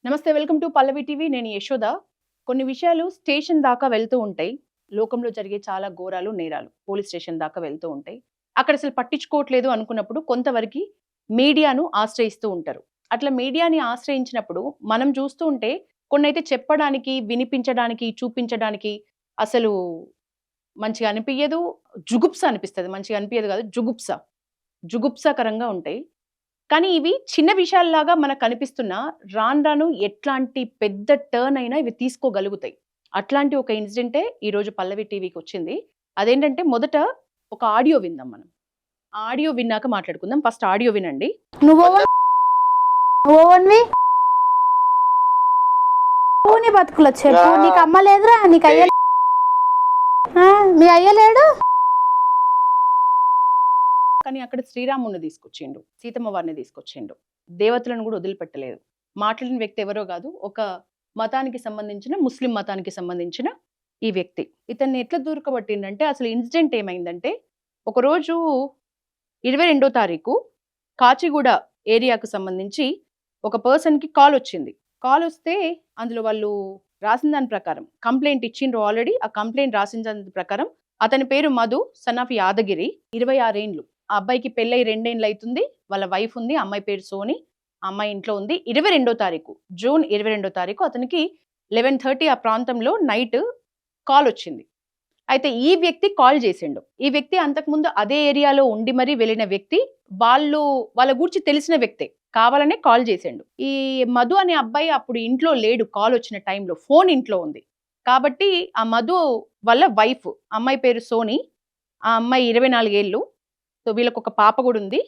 నమస్తే, welcome to Pallavi TV. నేను యశోద. కొన్ని విషయాలు స్టేషన్ దాకా వెళ్తూ ఉంటాయి. లోకంలో జరిగే చాలా ఘోరాలు, నేరాలు పోలీస్ స్టేషన్ దాకా వెళ్తూ ఉంటాయి. అక్కడ అసలు పట్టించుకోవట్లేదు అనుకున్నప్పుడు కొంతవరకు మీడియాను ఆశ్రయిస్తూ ఉంటారు. అట్లా మీడియాని ఆశ్రయించినప్పుడు మనం చూస్తూ ఉంటే కొన్నైతే చెప్పడానికి, వినిపించడానికి, చూపించడానికి అసలు మంచిగా అనిపియదు. జుగుప్స అనిపిస్తది. మంచిగా అనిపియదు కాదు, జుగుప్స. జుగుప్సాకరంగా ఉంటాయి. కానీ ఇవి చిన్న విషయాల్లాగా మనకు కనిపిస్తున్నా రాను రాను ఎట్లాంటి పెద్ద టర్న్ అయినా ఇవి తీసుకోగలుగుతాయి. అట్లాంటి ఒక ఇన్సిడెంటే ఈరోజు పల్లవి టీవీకి వచ్చింది. అదేంటంటే మొదట ఒక ఆడియో విందాం మనం. ఆడియో విన్నాక మాట్లాడుకుందాం. ఫస్ట్ ఆడియో వినండి. నీ బతుకులు చెప్పు. నీకు అమ్మ లేదురా? నీకు అయ్య మీ అయ్యలేడు? కానీ అక్కడ శ్రీరాముని తీసుకొచ్చిండు, సీతమ్మ వారిని తీసుకొచ్చిండు. దేవతలను కూడా వదిలిపెట్టలేదు. మాట్లాడిన వ్యక్తి ఎవరో కాదు, ఒక మతానికి సంబంధించిన, ముస్లిం మతానికి సంబంధించిన ఈ వ్యక్తి. ఇతన్ని ఎట్లా దూరకబట్టిండంటే, అసలు ఇన్సిడెంట్ ఏమైందంటే, ఒకరోజు 22వ తారీఖు కాచిగూడ ఏరియాకు సంబంధించి ఒక పర్సన్కి కాల్ వచ్చింది. కాల్ వస్తే అందులో వాళ్ళు రాసిన దాని ప్రకారం కంప్లైంట్ ఇచ్చిండ్రు ఆల్రెడీ. ఆ కంప్లైంట్ రాసిన దాని ప్రకారం అతని పేరు మధు, సన్ ఆఫ్ యాదగిరి, 26 ఏండ్లు. ఆ అబ్బాయికి పెళ్ళై 2 ఏండ్లు అవుతుంది. వాళ్ళ వైఫ్ ఉంది. అమ్మాయి పేరు సోని. ఆ అమ్మాయి ఇంట్లో ఉంది. 22వ తారీఖు, జూన్ 22వ తారీఖు అతనికి 11:30 ఆ ప్రాంతంలో నైట్ కాల్ వచ్చింది. అయితే ఈ వ్యక్తి కాల్ చేసిండు. ఈ వ్యక్తి అంతకుముందు అదే ఏరియాలో ఉండి మరీ వెళ్ళిన వ్యక్తి. వాళ్ళ గురించి తెలిసిన వ్యక్తే, కావాలనే కాల్ చేసిండు. ఈ మధు అనే అబ్బాయి అప్పుడు ఇంట్లో లేడు. కాల్ వచ్చిన టైంలో ఫోన్ ఇంట్లో ఉంది. కాబట్టి ఆ మధు వాళ్ళ వైఫ్, అమ్మాయి పేరు సోని. ఆ అమ్మాయి 24 ఏళ్ళు. సో వీళ్ళకి ఒక పాప కూడా ఉంది.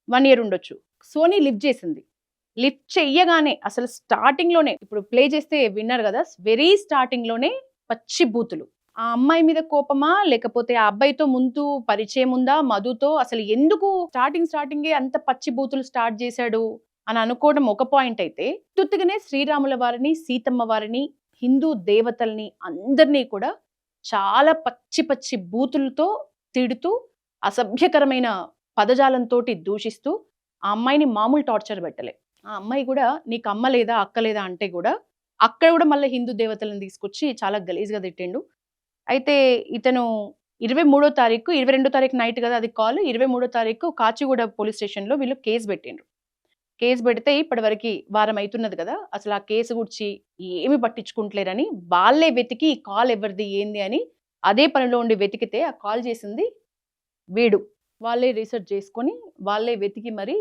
1 ఇయర్ ఉండొచ్చు. సోని లిఫ్ట్ చేసింది. లిఫ్ట్ చెయ్యగానే అసలు స్టార్టింగ్ లోనే, ఇప్పుడు ప్లే చేస్తే విన్నారు కదా, వెరీ స్టార్టింగ్ లోనే పచ్చి బూతులు. ఆ అమ్మాయి మీద కోపమా, లేకపోతే ఆ అబ్బాయితో ముందు పరిచయం ఉందా మధుతో? అసలు ఎందుకు స్టార్టింగే అంత పచ్చి బూతులు స్టార్ట్ చేశాడు అని అనుకోవడం ఒక పాయింట్ అయితే, తుత్తుగానే శ్రీరాముల వారిని, సీతమ్మ వారిని, హిందూ దేవతల్ని అందరినీ కూడా చాలా పచ్చి పచ్చి బూతులతో తిడుతూ, అసభ్యకరమైన పదజాలంతో దూషిస్తూ ఆ అమ్మాయిని మామూలు టార్చర్ పెట్టలే. ఆ అమ్మాయి కూడా నీకు అమ్మ లేదా, అక్క లేదా అంటే కూడా అక్కడ కూడా మళ్ళీ హిందూ దేవతలను తీసుకొచ్చి చాలా గలీజ్గా తిట్టిండు. అయితే ఇతను 23వ తారీఖు, 22వ తారీఖు నైట్ కదా అది కాల్. 23వ తారీఖు కాచిగూడ పోలీస్ స్టేషన్లో వీళ్ళు కేసు పెట్టిండ్రు. కేసు పెడితే ఇప్పటివరకు వారం అవుతున్నది కదా, అసలు ఆ కేసు గురించి ఏమి పట్టించుకుంటలేరని వాళ్ళే వెతికి ఈ కాల్ ఎవరిది ఏంది అని అదే పనిలో ఉండి వెతికితే ఆ కాల్ చేసింది వీడు. వాళ్ళే రీసెర్చ్ చేసుకొని వాళ్ళే వెతికి మరి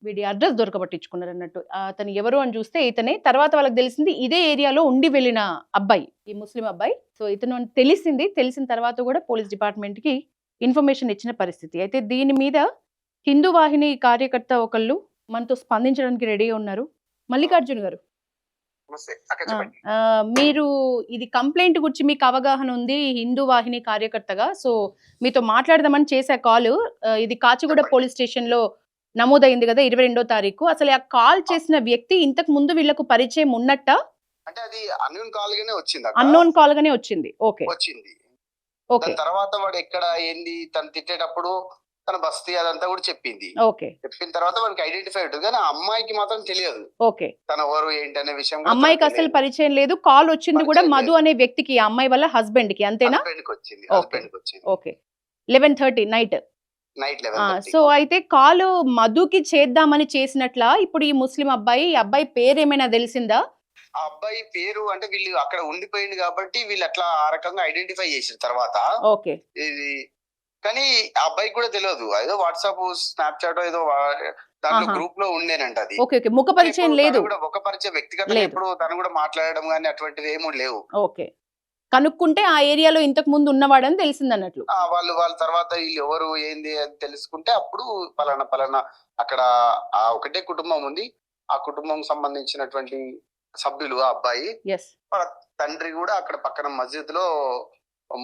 వీడి అడ్రస్ దొరకబట్టించుకున్నారు అన్నట్టు. అతను ఎవరు అని చూస్తే ఇతనే. తర్వాత వాళ్ళకి తెలిసింది ఇదే ఏరియాలో ఉండి వెళ్ళిన అబ్బాయి, ఈ ముస్లిం అబ్బాయి. సో ఇతను అని తెలిసింది. తెలిసిన తర్వాత కూడా పోలీస్ డిపార్ట్మెంట్ కి ఇన్ఫర్మేషన్ ఇచ్చిన పరిస్థితి. అయితే దీని మీద హిందూ వాహిని కార్యకర్త ఒకళ్ళు మనతో స్పందించడానికి రెడీగా ఉన్నారు. మల్లికార్జున్ గారు, మీరు ఇది కంప్లైంట్ గురించి మీకు అవగాహన ఉంది హిందూ వాహిని కార్యకర్తగా, సో మీతో మాట్లాడదామని చేసే కాల్. ఇది కాచిగూడ పోలీస్ స్టేషన్ లో నమోదైంది కదా 22వ తారీఖు. అసలు ఆ కాల్ చేసిన వ్యక్తి ఇంతకు ముందు వీళ్ళకు పరిచయం ఉన్నట్ట? అంటే అది అన్నోన్ కాల్ గానే వచ్చింది. అన్నోన్ కాల్ గానే వచ్చింది. ఓకే, వచ్చింది. ఓకే. తర్వాత వాడు ఎక్కడ ఏంది తను తిట్టేటప్పుడు తన బస్తీ అదంతా కూడా చెప్పింది. ఓకే. చెప్పిన తర్వాత వాడికి ఐడెంటిఫై ఉంటుంది, కానీ ఆ అమ్మాయికి మాత్రం తెలియదు. ఓకే. తన ఎవరు ఏంటి అనే విషయం. అమ్మాయికి అసలు పరిచయం లేదు. కాల్ వచ్చింది కూడా మధు అనే వ్యక్తికి, ఆ అమ్మాయి వల్ల హస్బెండ్ కి, అంతేనా? హస్బెండ్ కి వచ్చింది. ఓకే. 11:30 నైట్. నైట్ 11:30. సో అయితే కాల్ మధుకి చేద్దామని చేసినట్లా ఇప్పుడు ఈ ముస్లిం అబ్బాయి, ఈ అబ్బాయి పేరు ఏమైనా తెలిసిందా? ఆ అబ్బాయి పేరు అంటే వీళ్ళు అక్కడ ఉండిపోయింది కాబట్టి వీళ్ళు అట్లా ఆ రకంగా ఐడెంటిఫై చేసిన తర్వాత. ఓకే. ఇది కానీ ఆ అబ్బాయికి కూడా తెలియదు. ఏదో వాట్సాప్, స్నాప్చాట్ ఏదో దాంట్లో గ్రూప్ లో ఉండేనంట అది. ఓకే. ఓకే. ముఖ పరిచయం లేదు. ముఖ పరిచయం వ్యక్తిగతంగా ఎప్పుడు తను కూడా మాట్లాడడం కానీ అటువంటివి ఏమీ లేవు. ఓకే. కనుక్కుంటే ఆ ఏరియాలో ఇంతకు ముందు ఉన్నవాడని తెలిసింది అన్నట్లు. వాళ్ళ తర్వాత వీళ్ళు ఎవరు ఏంది అని తెలుసుకుంటే అప్పుడు పలానా అక్కడ ఆ ఒకటే కుటుంబం ఉంది. ఆ కుటుంబం సంబంధించినటువంటి సభ్యులు ఆ అబ్బాయి, తండ్రి కూడా అక్కడ పక్కన మస్జిద్ లో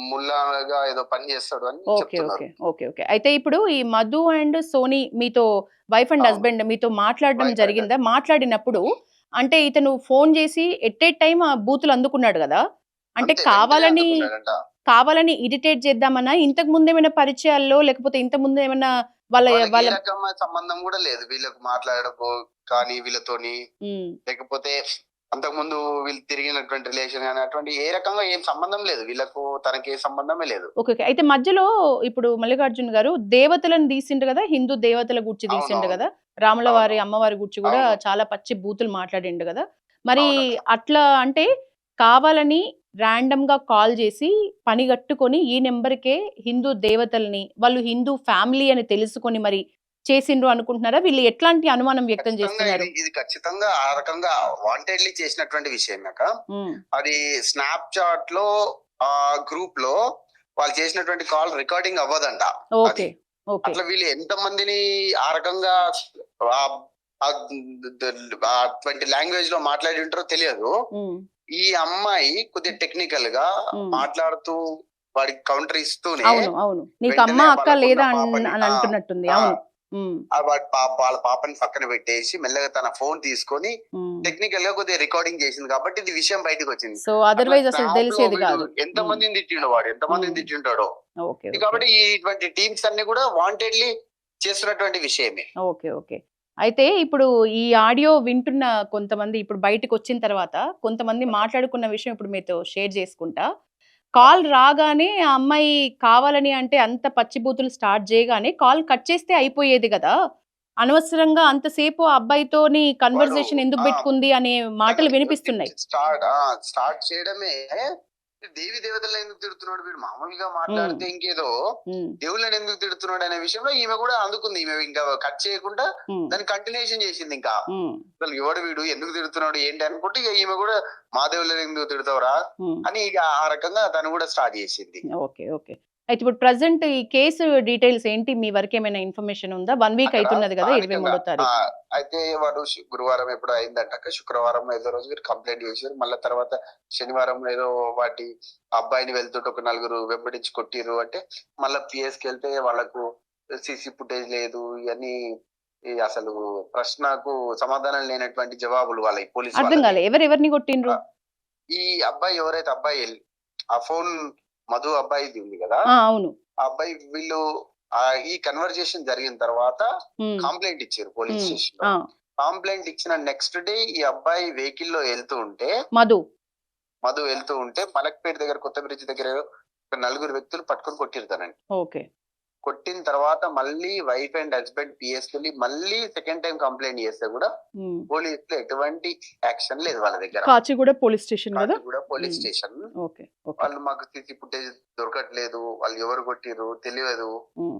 ముల్లాగా ఏదో పని చేస్తాడు అని చెప్తున్నారు. ఓకే. ఓకే. అయితే ఇప్పుడు ఈ మధు అండ్ సోని మీతో, వైఫ్ అండ్ హస్బెండ్ మీతో మాట్లాడడం జరిగిందా? మాట్లాడినప్పుడు అంటే ఇతను ఫోన్ చేసి ఎట్ ఏ టైం ఆ బూతులు అందుకున్నాడు కదా, అంటే కావాలని ఇరిటేట్ చేద్దామన్నా, ఇంతకు ముందు ఏమైనా పరిచయాల్లో, లేకపోతే ఇంత ముందు ఏమైనా వాళ్ళ సంబంధం కూడా లేదు వీళ్ళకి మాట్లాడడం కానీ వీళ్ళతోని, లేకపోతే అంతకుముందు వీళ్ళు తిరిగినటువంటి రిలేషన్ కానీ అటువంటి ఏ రకంగా ఏం సంబంధం లేదు, వీళ్ళకు తనకి ఏ సంబంధమే లేదు. ఓకే. అయితే మధ్యలో ఇప్పుడు మల్లికార్జున్ గారు దేవతలను తీసిండ్రు కదా, హిందూ దేవతల గురించి తీసిండ్రు కదా, రాముల వారి అమ్మవారి గురించి కూడా చాలా పచ్చి బూతులు మాట్లాడిండు కదా. మరి అట్లా అంటే కావాలని ర్యాండమ్ గా కాల్ చేసి పని కట్టుకొని ఈ నెంబర్కే హిందూ దేవతల్ని వాళ్ళు హిందూ ఫ్యామిలీ అని తెలుసుకొని మరి చేసిండ్రు అనుకుంటున్నారా? వీళ్ళు ఎట్లాంటి అనుమానం వ్యక్తం చేస్తున్నారు? ఇది ఖచ్చితంగా ఆ రకంగా వాంటెడ్లీ చేసినటువంటి విషయం. అది స్నాప్ చాట్ లో ఆ గ్రూప్ లో వాళ్ళు చేసినటువంటి కాల్ రికార్డింగ్ అవ్వదంట. అట్లా వీళ్ళు ఎంత మందిని ఆ రకంగా అటువంటి లాంగ్వేజ్ లో మాట్లాడి ఉంటారో తెలియదు. ఈ అమ్మాయి కొద్దిగా టెక్నికల్ గా మాట్లాడుతూ వాడికి కౌంటర్ ఇస్తూనే నీకు అమ్మ అక్క లేదా అని అంటున్నట్టుంది. వాళ్ళ పాపని పక్కన పెట్టేసి మెల్లగా తన ఫోన్ తీసుకొని టెక్నికల్ గా కొద్దిగా రికార్డింగ్ చేసింది కాబట్టి ఇది విషయం బయటకు వచ్చింది. సో అదర్వైజ్ అసలు తెలిసేది కాదు. ఎంత మందిని తిట్టిండో వాడు, ఎంత మందిని తిట్టింటాడో. కాబట్టి ఇటువంటి టీమ్స్ అన్ని కూడా వాంటెడ్లీ చేస్తున్నటువంటి విషయమే. ఓకే. అయితే ఇప్పుడు ఈ ఆడియో వింటున్న కొంతమంది ఇప్పుడు బయటకు వచ్చిన తర్వాత కొంతమంది మాట్లాడుకున్న విషయం ఇప్పుడు మీతో షేర్ చేసుకుంటా. కాల్ రాగానే ఆ అమ్మాయి కావాలని అంటే అంత పచ్చిబూతులు స్టార్ట్ చేయగానే కాల్ కట్ చేస్తే అయిపోయేది కదా, అనవసరంగా అంతసేపు ఆ అబ్బాయితోని కన్వర్సేషన్ ఎందుకు పెట్టుకుంది అనే మాటలు వినిపిస్తున్నాయి. స్టార్ట్ చేయడమే దేవి దేవతలను ఎందుకు తిడుతున్నాడు వీడు, మామూలుగా మాట్లాడితే ఇంకేదో దేవుళ్ళని ఎందుకు తిడుతున్నాడు అనే విషయంలో ఈమె కూడా అందుకుంది. ఈమె ఇంకా కట్ చేయకుండా దాన్ని కంటిన్యూషన్ చేసింది. ఇంకా అసలు ఎవడు వీడు ఎందుకు తిడుతున్నాడు ఏంటి అనుకుంటే ఇక ఈమె కూడా మా దేవుళ్ళని ఎందుకు తిడతావురా అని ఇక ఆ రకంగా తను కూడా స్టార్ట్ చేసింది. ఓకే. అయితే ఇప్పుడు ప్రెసెంట్ ఈ కేసు డీటెయిల్స్ ఏంటి, మీ వరకు ఏమైనా ఇన్ఫర్మేషన్ ఉందా? 1 వీక్ అవుతున్నది కదా, 23వ తారీఖు. అయితే వాడు గురువారం ఎప్పుడు అయిందంట, శుక్రవారం ఏదో రోజు మీరు కంప్లైంట్ చేశారు. మళ్ళీ తర్వాత శనివారం ఏదో వాటి అబ్బాయిని వెళ్తుంటే ఒక 4 వెంబడించి కొట్టిరు అంటే మళ్ళీ పిఎస్కి వెళ్తే వాళ్ళకు సీసీ ఫుటేజ్ లేదు. ఇవన్నీ అసలు ప్రశ్నకు సమాధానం లేనటువంటి జవాబులు వాళ్ళ పోలీసు. అర్థం కాలే ఎవరెవరిని కొట్టిండ్రు. ఈ అబ్బాయి ఎవరైతే అబ్బాయి ఆ ఫోన్ మధు అబ్బాయిది ఉంది కదా, అవును, ఆ అబ్బాయి వీళ్ళు ఈ కన్వర్జేషన్ జరిగిన తర్వాత కంప్లైంట్ ఇచ్చారు పోలీస్ స్టేషన్ లో. కంప్లైంట్ ఇచ్చిన నెక్స్ట్ డే ఈ అబ్బాయి వెహికల్ లో వెళ్తూ ఉంటే మధు వెళ్తూ ఉంటే మలక్పేట దగ్గర కొత్త బ్రిడ్జ్ దగ్గర 4 వ్యక్తులు పట్టుకొని కొట్టిరుతానండి. కొట్టిన తర్వాత మళ్ళీ వైఫ్ అండ్ హస్బెండ్ పిఎస్ వెళ్ళి మళ్ళీ సెకండ్ టైం కంప్లైంట్ చేస్తే కూడా పోలీసులు ఎటువంటి యాక్షన్ లేదు వాళ్ళ దగ్గర. Kacheguda police station. వాళ్ళు మాకు సీసీ ఫుటేజ్ దొరకట్లేదు, వాళ్ళు ఎవరు కొట్టిరు తెలియదు,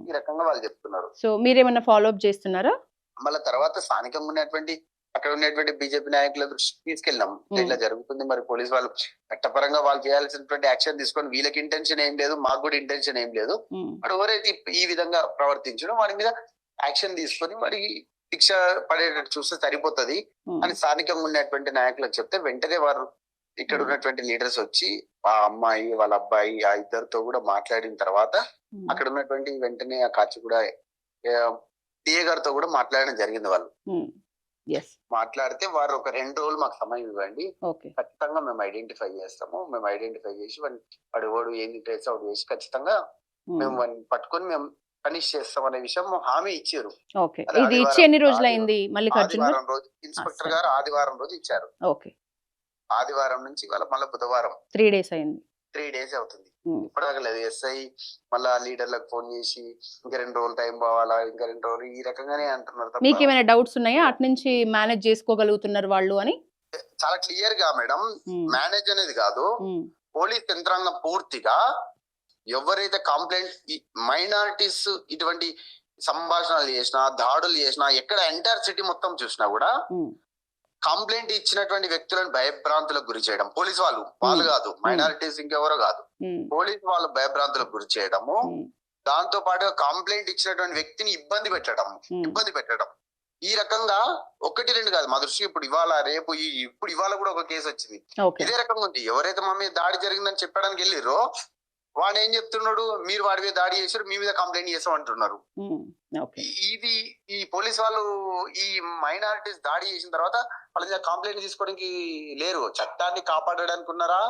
ఈ రకంగా వాళ్ళు చెప్తున్నారు. సో మీరేమన్నా ఫాలో అప్ చేస్తున్నారా? మళ్ళీ తర్వాత స్థానికంగా ఉన్నటువంటి అక్కడ ఉన్నటువంటి బీజేపీ నాయకుల దృష్టికి తీసుకెళ్ళినాం, ఇట్లా జరుగుతుంది, మరి పోలీసు వాళ్ళు చట్టపరంగా వాళ్ళు చేయాల్సినటువంటి యాక్షన్ తీసుకొని వీళ్ళకి ఇంటెన్షన్ ఏం లేదు, మాకు కూడా ఇంటెన్షన్ ఏం లేదు, మరి ఎవరైతే ఈ విధంగా ప్రవర్తించడం వాడి మీద యాక్షన్ తీసుకొని మరి శిక్ష పడేటట్టు చూస్తే సరిపోతుంది అని స్థానికంగా ఉన్నటువంటి నాయకులకు చెప్తే వెంటనే వారు ఇక్కడ ఉన్నటువంటి లీడర్స్ వచ్చి ఆ అమ్మాయి వాళ్ళ అబ్బాయి ఆ ఇద్దరితో కూడా మాట్లాడిన తర్వాత అక్కడ ఉన్నటువంటి వెంటనే ఆ కాచిగూడ టీఏ గారితో కూడా మాట్లాడడం జరిగింది. వాళ్ళు మాట్లాడితే వారు ఒక 2 రోజులు మాకు సమయం ఇవ్వండి, ఖచ్చితంగా మేము ఐడెంటిఫై చేస్తాము, మేము ఐడెంటిఫై చేసి వాడు ఎవడు ఏంది ట్రేస్ అవుట్ చేసి ఖచ్చితంగా మేము వాడిని పట్టుకొని మేము పనిష్ చేస్తాం అనే విషయం హామీ ఇచ్చారు. ఆదివారం రోజు ఇన్స్పెక్టర్ గారు ఆదివారం రోజు ఇచ్చారు. ఆదివారం నుంచి మళ్ళీ బుధవారం 3 డేస్ అయింది. 3 డేస్ అవుతుంది, ఇప్పటిదాకా లేదు. ఎస్ఐ మళ్ళా లీడర్లకు ఫోన్ చేసి ఇంకా 2 రోజులు టైం పోవాలా, ఇంకా 2 రోజులు, ఈ రకంగానే అంటున్నారు. మీకు ఏమైనా డౌట్స్ ఉన్నాయా అటు నుంచి మేనేజ్ చేసుకోగలుగుతున్నారు వాళ్ళు అని? చాలా క్లియర్ గా మేడం, మేనేజ్ అనేది కాదు, పోలీస్ యంత్రాంగం పూర్తిగా ఎవరైతే కంప్లైంట్ మైనారిటీస్ ఇటువంటి సంభాషణలు చేసినా దాడులు చేసినా ఎక్కడ ఎంటైర్ సిటీ మొత్తం చూసినా కూడా కంప్లైంట్ ఇచ్చినటువంటి వ్యక్తులను భయభ్రాంతులకు గురి చేయడం, పోలీసు వాళ్ళు కాదు, మైనారిటీస్ ఇంకెవరో కాదు, పోలీసు వాళ్ళు భయభ్రాంతులకు గురి చేయడము, దాంతో పాటుగా కంప్లైంట్ ఇచ్చినటువంటి వ్యక్తిని ఇబ్బంది పెట్టడం ఈ రకంగా 1-2 కాదు మా దృష్టి. ఇప్పుడు ఇవాళ రేపు ఇప్పుడు ఇవాళ కూడా ఒక కేసు వచ్చింది ఇదే రకంగా ఉంది. ఎవరైతే మా మీద దాడి జరిగిందని చెప్పడానికి వెళ్ళిరో వాడు ఏం చెప్తున్నాడు, మీరు వాడి మీద దాడి చేశారు, మీ మీద కంప్లైంట్ చేసాం అంటున్నారు. ఇది ఈ పోలీస్ వాళ్ళు ఈ మైనారిటీస్ దాడి చేసిన తర్వాత వాళ్ళ మీద కంప్లైంట్ తీసుకోవడానికి లేరు. చట్టాన్ని కాపాడడానికి ఉన్నారా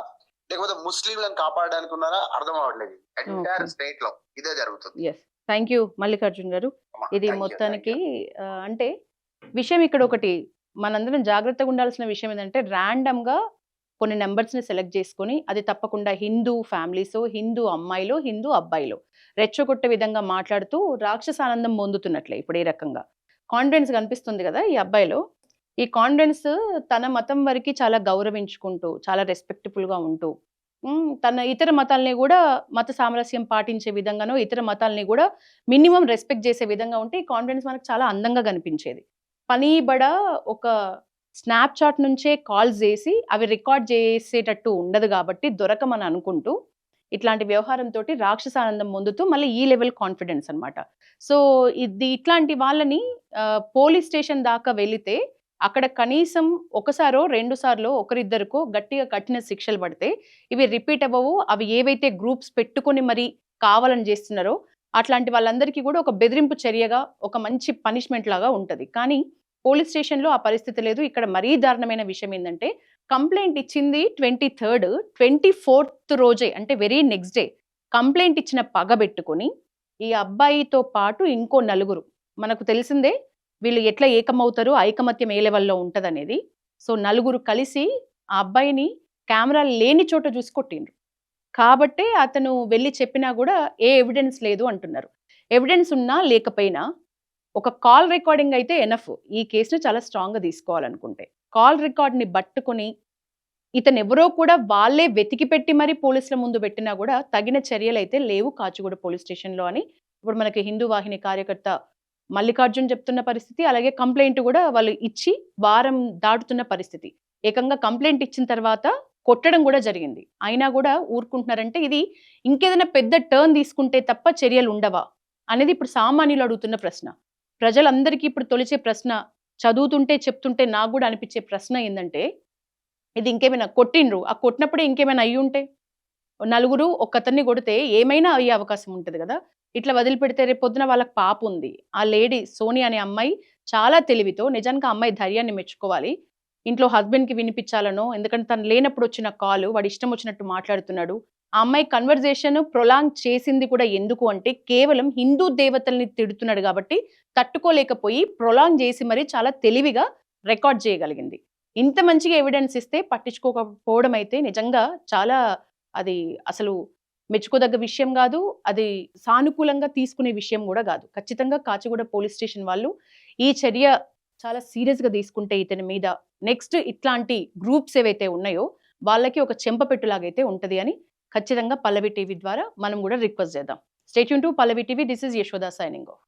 లేకపోతే ముస్లింలను కాపాడడానికి ఉన్నారా అర్థం అవ్వట్లేదు. ఎంటైర్ స్టేట్ లో ఇదే జరుగుతుంది. థ్యాంక్ యూ మల్లికార్జున్ గారు. ఇది మొత్తానికి అంటే విషయం ఇక్కడ ఒకటి మనందరం జాగ్రత్తగా ఉండాల్సిన విషయం ఏంటంటే ర్యాండమ్‌గా కొన్ని నంబర్స్‌ని సెలెక్ట్ చేసుకొని, అది తప్పకుండా హిందూ ఫ్యామిలీసో, హిందూ అమ్మాయిలో, హిందూ అబ్బాయిలో రెచ్చగొట్టే విధంగా మాట్లాడుతూ రాక్షసానందం పొందుతున్నట్లే ఇప్పుడు ఈ రకంగా. కాన్ఫిడెన్స్ కనిపిస్తుంది గదా! ఈ అబ్బాయిలో. ఈ కాన్ఫిడెన్స్ తన మతం వరకి చాలా గౌరవించుకుంటూ, చాలా రెస్పెక్ట్‌ఫుల్‌గా ఉంటూ, తన ఇతర మతాల్ని గూడా మత సామరస్యం పాటించే విధంగానో, ఇతర మతాల్ని గూడా మినిమమ్ రెస్పెక్ట్ చేసే విధంగా ఉంటే, ఈ కాన్ఫిడెన్స్ మనకు చాలా అందంగా కనిపించేది. పని బడా ఒక స్నాప్‌చాట్ నుంచే కాల్స్ జేసి, అవి రికార్డ్ చేసేటట్టు ఉండదు గాబట్టి, దొరకమని అనుకుంటూ, ఇట్లాంటి వ్యవహారంతోటి రాక్షసానందం పొందుతూ, మళ్ళీ ఈ లెవెల్ కాన్ఫిడెన్స్ అన్నమాట. సో, ఇట్లాంటి వాళ్ళని పోలీస్ స్టేషన్ దాకా వెళితే, అక్కడ కనీసం ఒకసారో, 2 సార్లో, ఒకరిద్దరికో గట్టిగా కఠిన శిక్షలు పడితే, ఇవి రిపీట్ అవ్వవు. అవి ఏవైతే గ్రూప్స్ పెట్టుకొని మరి కావాలని జేస్తున్నారో, అట్లాంటి వాళ్ళందరికీ గూడా ఒక బెదిరింపు చర్యగా, ఒక మంచి పనిష్మెంట్ లాగా ఉంటది. కానీ పోలీస్ స్టేషన్‌లో ఆ పరిస్థితి లేదు. ఇక్కడ మరీ దారుణమైన విషయం ఏందంటే, కంప్లెయింట్ ఇచ్చింది 23rd, 24th రోజే అంటే వెరీ నెక్స్ట్ డే కంప్లెయింట్ ఇచ్చిన పగబెట్టుకొని, ఈ అబ్బాయితో పాటు ఇంకో నలుగురు, మనకు తెలిసిందే వీళ్ళు ఎట్లా ఏకమవుతారు, ఐకమత్యం ఏ లెవెల్‌లో ఉంటదనేది. సో, నలుగురు కలిసి ఆ అబ్బాయిని కెమెరాలు లేని చోట చూసి కొట్టిండ్రు. కాబట్టే అతను వెళ్లి చెప్పినా గూడా ఏ ఎవిడెన్స్ లేదు అంటున్నారు. ఎవిడెన్స్ ఉన్నా లేకపోయినా ఒక కాల్ రికార్డింగ్ అయితే ఎనఫ్. ఈ కేస్‌ని చాలా స్ట్రాంగ్‌గా తీసుకోవాలనుకుంటే. కాల్ రికార్డ్‌ని పట్టుకొని ఇతనెవరో కూడా వాళ్ళే వెతికి పెట్టి మరి పోలీసుల ముందు పెట్టినా గూడా తగిన చర్యలైతే లేవు కాచిగూడ పోలీస్ స్టేషన్‌లో అని ఇప్పుడు మనకి హిందూ వాహిని కార్యకర్త మల్లికార్జున్ చెప్తున్న పరిస్థితి. అలాగే కంప్లెయింట్ గూడా వాళ్ళు ఇచ్చి వారం దాటుతున్న పరిస్థితి. ఏకంగా కంప్లెయింట్ ఇచ్చిన తర్వాత కొట్టడం గూడా జరిగింది. అయినా గూడా ఊరుకుంటున్నారంటే ఇది ఇంకేదైనా పెద్ద టర్న్ తీసుకుంటే తప్ప చర్యలుండవా? అనేది ఇప్పుడు సామాన్యులు అడుగుతున్న ప్రశ్న. ప్రజలందరికీ ఇప్పుడు తొలిచే ప్రశ్న, చదువుతుంటే, చెప్తుంటే నాకు గూడా అనిపించే ప్రశ్న ఏందంటే, ఇది ఇంకేమైనా కొట్టిండ్రు. ఆ కొట్టినప్పుడే ఇంకేమైనా అయ్యుంటే? నలుగురు ఒకతన్ని కొడితే ఏమైనా అయ్యే అవకాశం ఉంటది గదా! ఇట్లా వదిలిపెడితే రేపొద్దున వాళ్ళకి పాపుంది. ఆ లేడీ సోని అనే అమ్మాయి చాలా తెలివితో నిజానికి ఆ అమ్మాయి ధైర్యాన్ని మెచ్చుకోవాలి. ఇంట్లో హస్బెండ్‌కి వినిపించాలనో, ఎందుకంటే తను లేనప్పుడు వచ్చిన కాలు, వాడి ఇష్టం వచ్చినట్టు మాట్లాడుతున్నాడు. ఆ అమ్మాయి కన్వర్జేషన్ ప్రొలాంగ్ చేసింది కూడా ఎందుకు అంటే, కేవలం హిందూ దేవతల్ని తిడుతున్నాడు గాబట్టి, తట్టుకోలేకపోయి ప్రొలాంగ్ చేసి మరి చాలా తెలివిగా రికార్డ్ చేయగలిగింది. ఇంత మంచిగా ఎవిడెన్స్ ఇస్తే పట్టించుకోకపోవడం అయితే నిజంగా చాలా అది అసలు మెచ్చుకోదగ్గ విషయం గాదు. అది సానుకూలంగా తీసుకునే విషయం గూడా గాదు. ఖచ్చితంగా కాచిగూడ పోలీస్ స్టేషన్ వాళ్ళు ఈ చర్య చాలా సీరియస్‌గా తీసుకుంటే ఇతని మీద నెక్స్ట్ ఇట్లాంటి గ్రూప్స్ ఏవైతే ఉన్నాయో వాళ్ళకి ఒక చెంపపెట్టులాగైతే ఉంటది అని ఖచ్చితంగా పల్లవి టీవీ ద్వారా మనం గూడా రిక్వెస్ట్ చేద్దాం. Stay tune to Pallavi TV. This is Yashoda signing off.